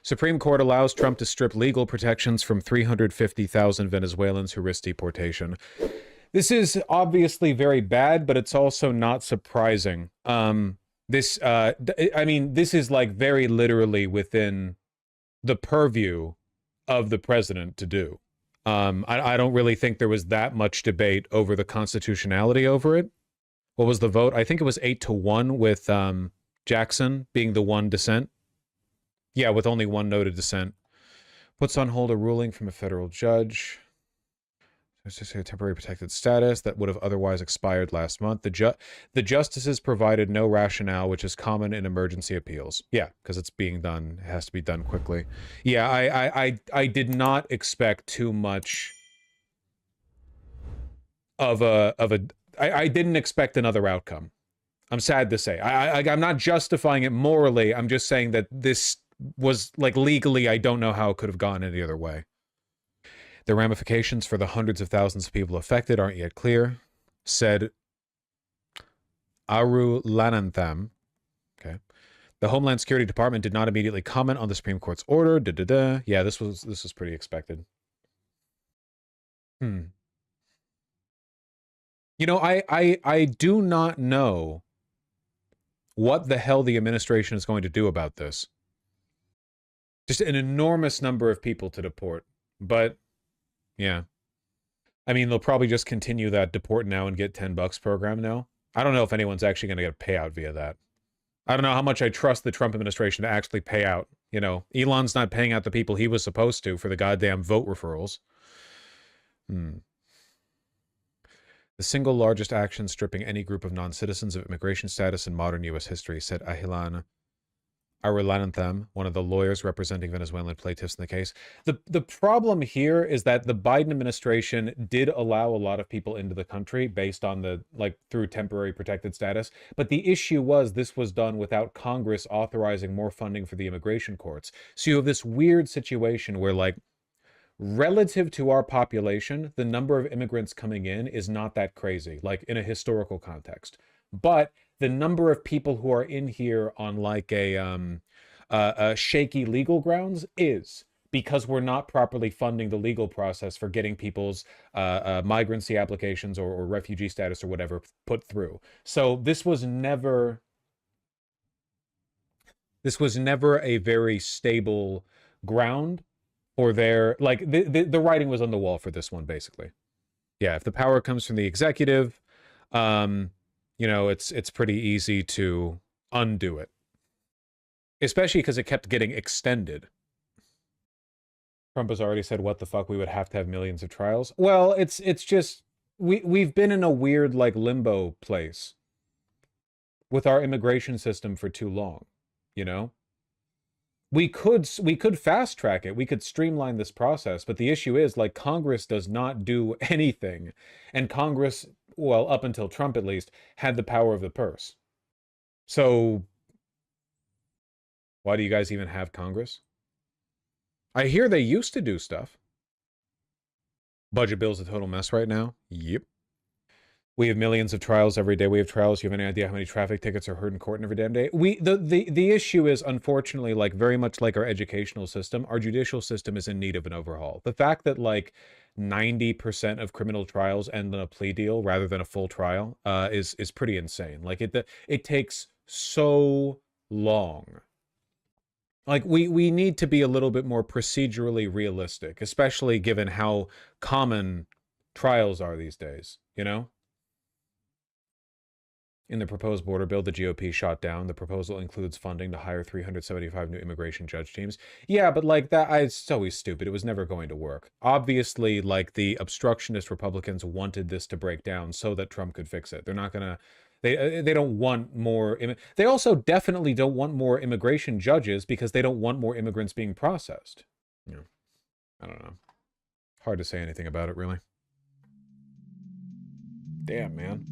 Supreme Court allows Trump to strip legal protections from 350,000 Venezuelans who risk deportation. This is obviously very bad, but it's also not surprising. This is like very literally within the purview of the president to do. I don't really think there was that much debate over the constitutionality over it. What was the vote? I think it was 8-1 with Jackson being the one dissent. Yeah, with only one noted dissent. Puts on hold a ruling from a federal judge. A temporary protected status that would have otherwise expired last month. The justices provided no rationale, which is common in emergency appeals. Yeah, because it's being done. It has to be done quickly. Yeah, I did not expect too much of a I didn't expect another outcome. I'm sad to say. I'm not justifying it morally. I'm just saying that this was, like, legally, I don't know how it could have gone any other way. The ramifications for the hundreds of thousands of people affected aren't yet clear, said Arulanantham. Okay. The Homeland Security Department did not immediately comment on the Supreme Court's order. Yeah, this was pretty expected. You know, I do not know what the hell the administration is going to do about this. Just an enormous number of people to deport. But, yeah. I mean, they'll probably just continue that deport now and get $10 program now. I don't know if anyone's actually going to get a payout via that. I don't know how much I trust the Trump administration to actually pay out. You know, Elon's not paying out the people he was supposed to for the goddamn vote referrals. The single largest action stripping any group of non-citizens of immigration status in modern U.S. history, said Arulanantham, one of the lawyers representing Venezuelan plaintiffs in the case. The problem here is that the Biden administration did allow a lot of people into the country based on the, like, through temporary protected status. But the issue was this was done without Congress authorizing more funding for the immigration courts. So you have this weird situation where, like, relative to our population, the number of immigrants coming in is not that crazy, like in a historical context. But the number of people who are in here on like a shaky legal grounds is, because we're not properly funding the legal process for getting people's migrancy applications or refugee status or whatever put through. So this was never a very stable ground. Or their, like, the writing was on the wall for this one, basically. Yeah, if the power comes from the executive, you know, it's pretty easy to undo it. Especially because it kept getting extended. Trump has already said, what the fuck, we would have to have millions of trials. Well, it's just, we've been in a weird, like, limbo place with our immigration system for too long, you know? We could fast track it. We could streamline this process. But the issue is, like, Congress does not do anything. And Congress, well, up until Trump at least, had the power of the purse. So why do you guys even have Congress? I hear they used to do stuff. Budget bill's a total mess right now. Yep. We have millions of trials every day. We have trials. You have any idea how many traffic tickets are heard in court every damn day? The issue is, unfortunately, like, very much like our educational system, our judicial system is in need of an overhaul. The fact that, like, 90% of criminal trials end in a plea deal rather than a full trial is pretty insane. Like, it takes so long. Like, we need to be a little bit more procedurally realistic, especially given how common trials are these days, you know? In the proposed border bill, the GOP shot down. The proposal includes funding to hire 375 new immigration judge teams. Yeah, but, like, that, it's always stupid. It was never going to work. Obviously, like, the obstructionist Republicans wanted this to break down so that Trump could fix it. They're not gonna, they don't want more, they also definitely don't want more immigration judges because they don't want more immigrants being processed. Yeah, I don't know. Hard to say anything about it, really. Damn, man.